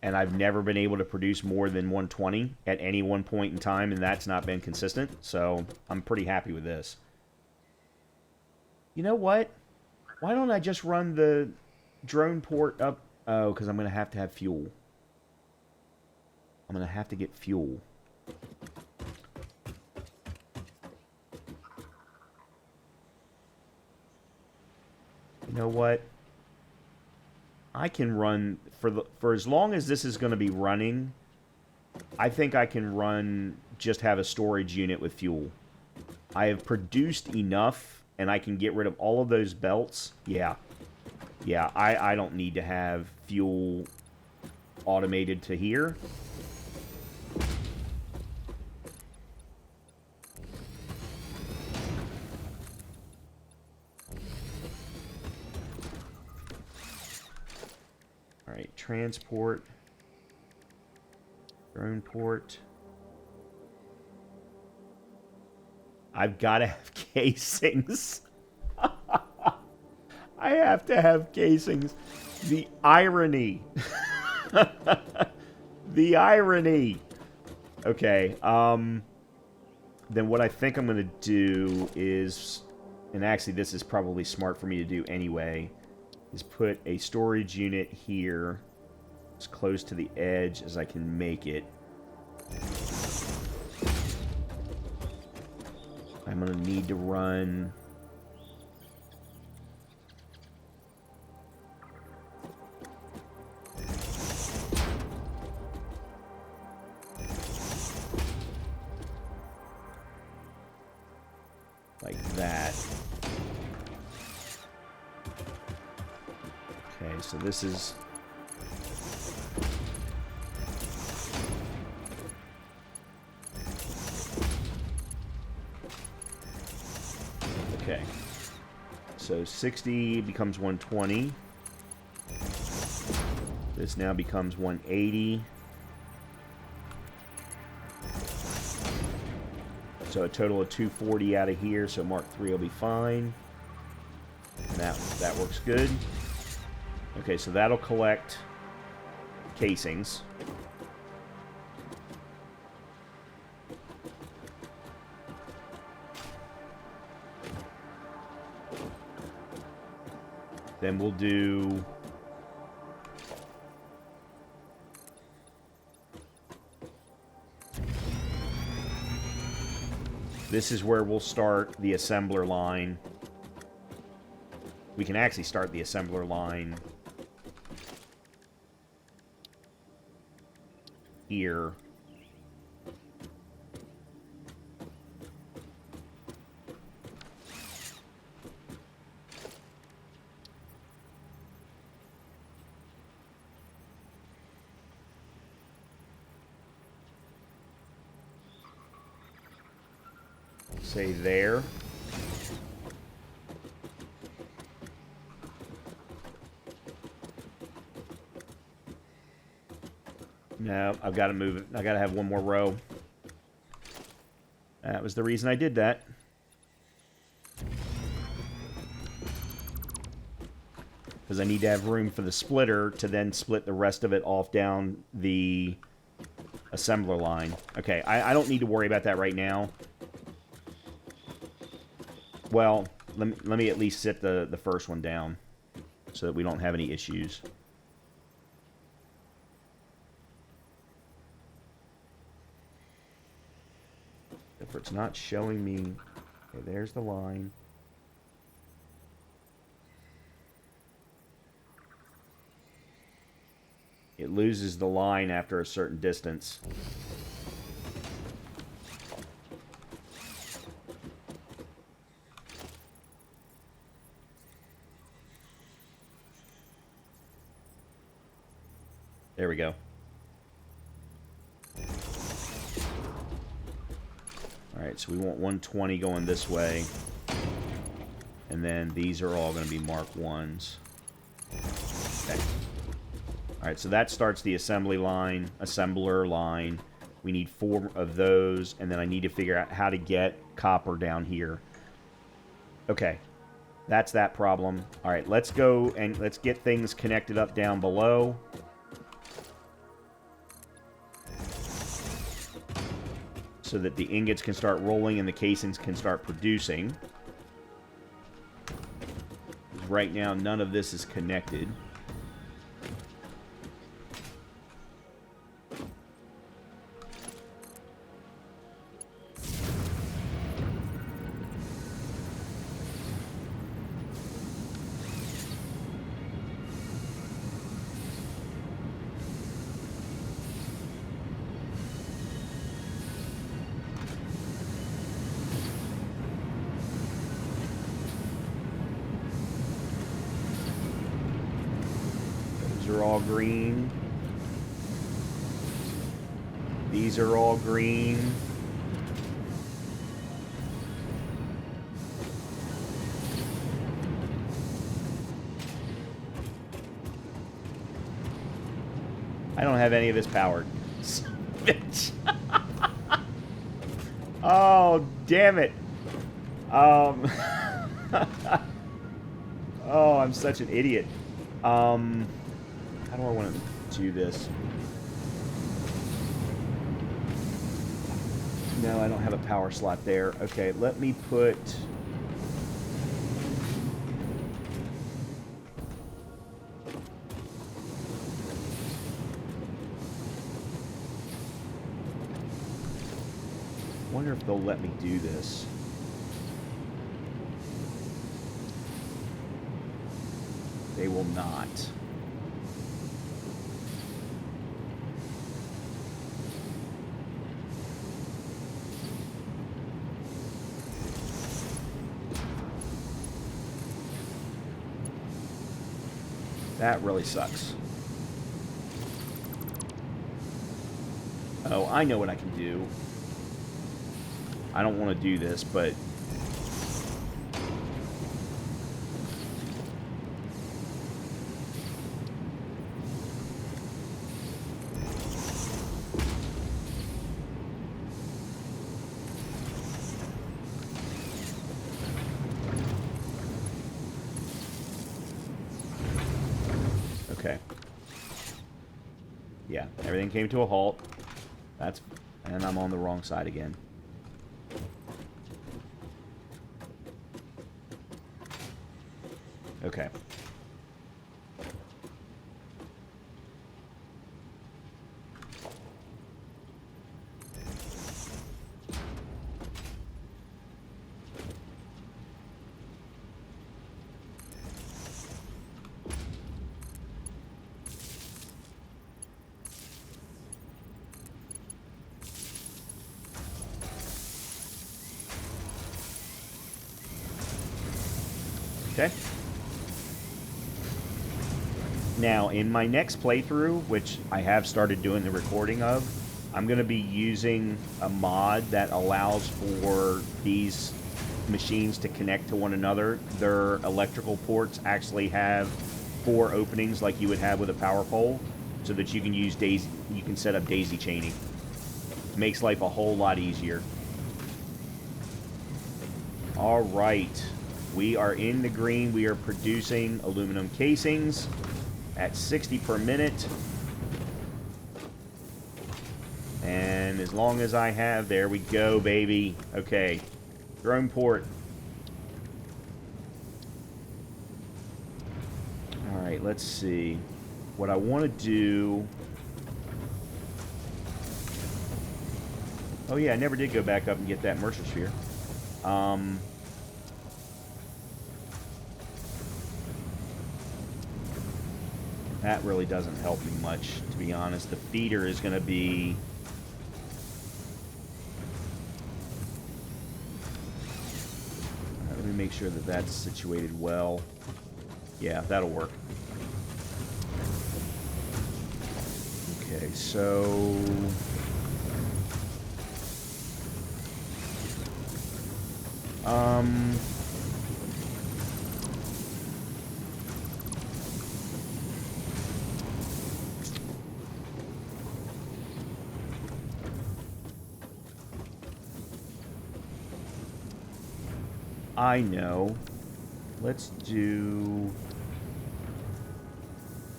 And I've never been able to produce more than 120 at any one point in time, and that's not been consistent, so I'm pretty happy with this. You know what? Why don't I just run the drone port up? Oh, because I'm going to have fuel. I'm going to have to get fuel. You know what? I can run for as long as this is going to be running. I think I can run, just have a storage unit with fuel. I have produced enough, and I can get rid of all of those belts. Yeah. Yeah, I don't need to have fuel automated to here. Alright, transport. Drone port. I've got to have casings. I have to have casings. The irony. The irony. Okay, then what I think I'm going to do is, and actually this is probably smart for me to do anyway, is put a storage unit here as close to the edge as I can make it. I'm going to need to run... like that. Okay, so this is... okay. So 60 becomes 120. This now becomes 180. So a total of 240 out of here, so Mark III will be fine. And that works good. Okay, so that'll collect casings. Then we'll do... this is where we'll start the assembler line. We can actually start the assembler line here. Say there. No, I've got to move it. I got to have one more row. That was the reason I did that. Because I need to have room for the splitter to then split the rest of it off down the assembler line. Okay, I don't need to worry about that right now. Well, let me at least sit the first one down so that we don't have any issues. If it's not showing me... okay, there's the line. It loses the line after a certain distance. There we go. Alright, so we want 120 going this way. And then these are all going to be Mark 1s. Okay. Alright, so that starts the assembler line. We need 4 of those, and then I need to figure out how to get copper down here. Okay. That's that problem. Alright, let's go and let's get things connected up down below. So that the ingots can start rolling and the casings can start producing. Right now, none of this is connected. Are all green. These are all green. I don't have any of this powered. Oh, damn it. Oh, I'm such an idiot. How do I want to do this? No, I don't have a power slot there. Okay, let me put... wonder if they'll let me do this. They will not. That really sucks. Oh, I know what I can do. I don't want to do this, but... okay. Yeah, everything came to a halt. And I'm on the wrong side again. Okay. Okay. Now, in my next playthrough, which I have started doing the recording of, I'm going to be using a mod that allows for these machines to connect to one another. Their electrical ports actually have 4 openings like you would have with a power pole, so that you can use you can set up daisy chaining. Makes life a whole lot easier. All right. We are in the green. We are producing aluminum casings at 60 per minute. And as long as I have... there we go, baby. Okay. Drone port. Alright, let's see. What I want to do... oh yeah, I never did go back up and get that Mercer sphere. That really doesn't help me much, to be honest. The feeder is going to be... let me make sure that that's situated well. Yeah, that'll work. Okay, so... I know. Let's do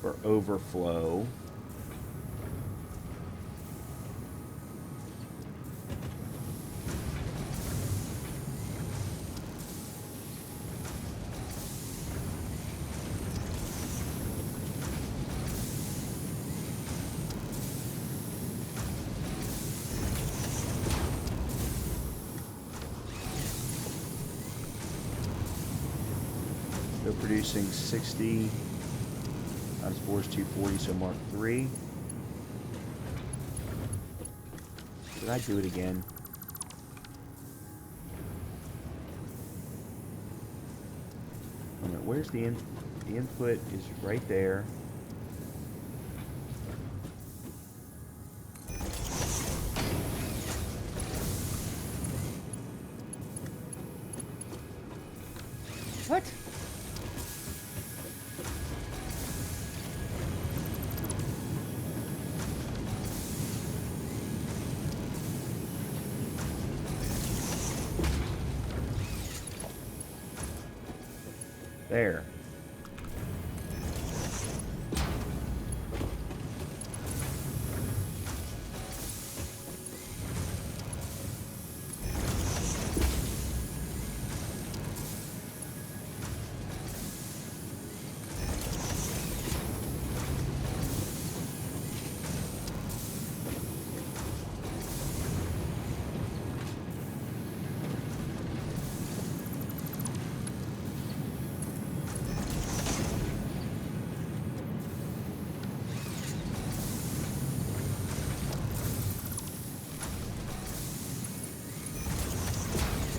for overflow. They're producing 60 times 4 is 240, so mark 3. Did I do it again? Where's the input is right there. What? There.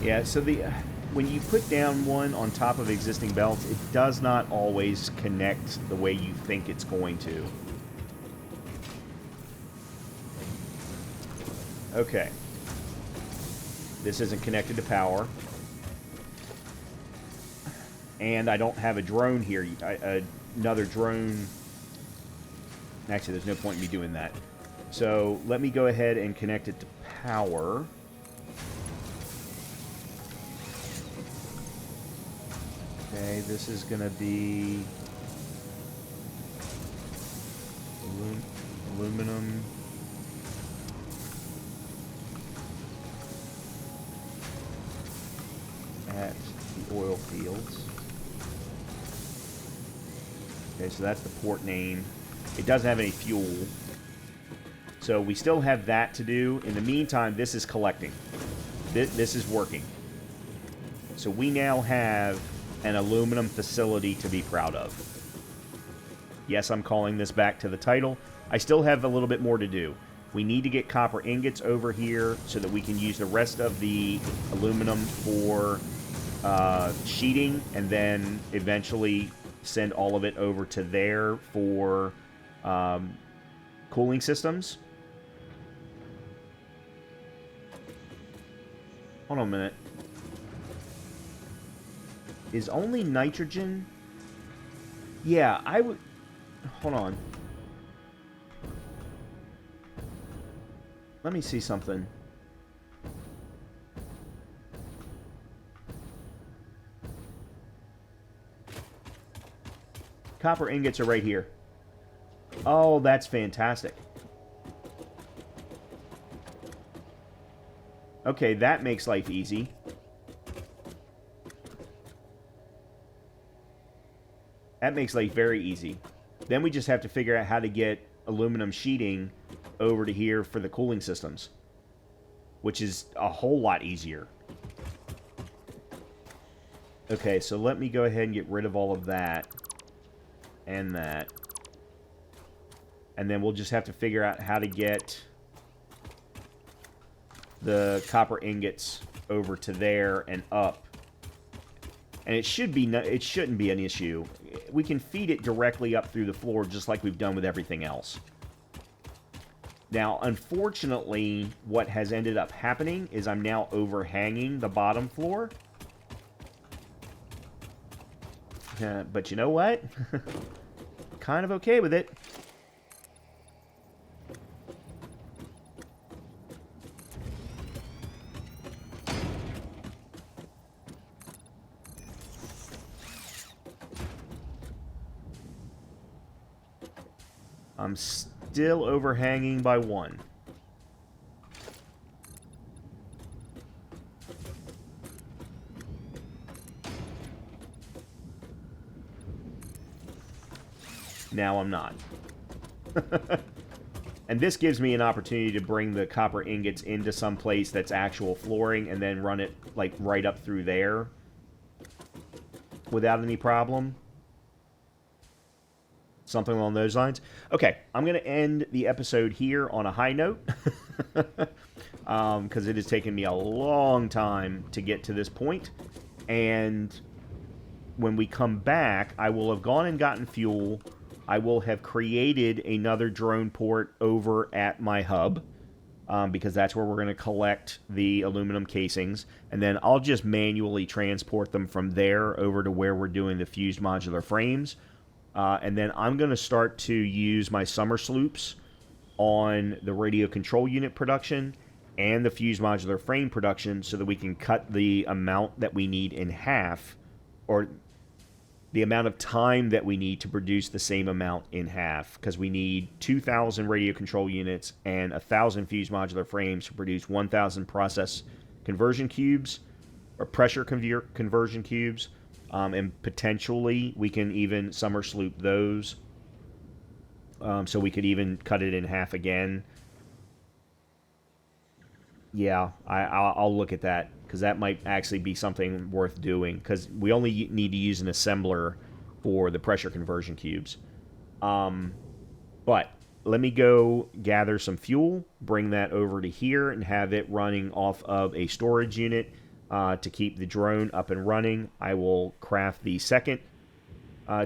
Yeah, so when you put down one on top of existing belts, it does not always connect the way you think it's going to. Okay. This isn't connected to power. And I don't have a drone here. Another drone. Actually, there's no point in me doing that. So let me go ahead and connect it to power. Okay, this is going to be aluminum. At the oil fields. Okay, so that's the port name. It doesn't have any fuel. So we still have that to do. In the meantime, this is collecting. This is working. So we now have an aluminum facility to be proud of. Yes, I'm calling this back to the title. I still have a little bit more to do. We need to get copper ingots over here so that we can use the rest of the aluminum for sheeting, and then eventually send all of it over to there for cooling systems. Hold on a minute. Is only nitrogen? Yeah, I would... Hold on. Let me see something. Copper ingots are right here. Oh, that's fantastic. Okay, that makes life easy. That makes life very easy. Then we just have to figure out how to get aluminum sheeting over to here for the cooling systems, which is a whole lot easier. Okay, so let me go ahead and get rid of all of that. And that. And then we'll just have to figure out how to get the copper ingots over to there and up. And it shouldn't be an issue. We can feed it directly up through the floor just like we've done with everything else. Now, unfortunately, what has ended up happening is I'm now overhanging the bottom floor. But you know what? Kind of okay with it. I'm still overhanging by one. Now I'm not. And this gives me an opportunity to bring the copper ingots into some place that's actual flooring and then run it like right up through there without any problem. Something along those lines. Okay, I'm going to end the episode here on a high note. Because it has taken me a long time to get to this point. And when we come back, I will have gone and gotten fuel. I will have created another drone port over at my hub. Because that's where we're going to collect the aluminum casings. And then I'll just manually transport them from there over to where we're doing the fused modular frames. And then I'm going to start to use my summer sloops on the radio control unit production and the fused modular frame production so that we can cut the amount that we need in half, or the amount of time that we need to produce the same amount in half, because we need 2,000 radio control units and 1,000 fused modular frames to produce 1,000 process conversion cubes, or pressure conversion cubes. And potentially we can even summer sloop those. So we could even cut it in half again. Yeah, I'll look at that, because that might actually be something worth doing, because we only need to use an assembler for the pressure conversion cubes. But let me go gather some fuel, bring that over to here, and have it running off of a storage unit to keep the drone up and running. I will craft the second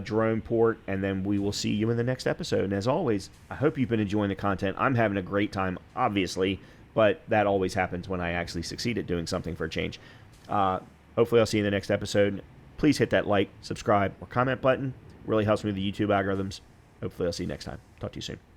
drone port, and then we will see you in the next episode. And as always, I hope you've been enjoying the content. I'm having a great time, obviously, but that always happens when I actually succeed at doing something for a change. Hopefully I'll see you in the next episode. Please hit that like, subscribe, or comment button. It really helps me with the YouTube algorithms. Hopefully I'll see you next time. Talk to you soon.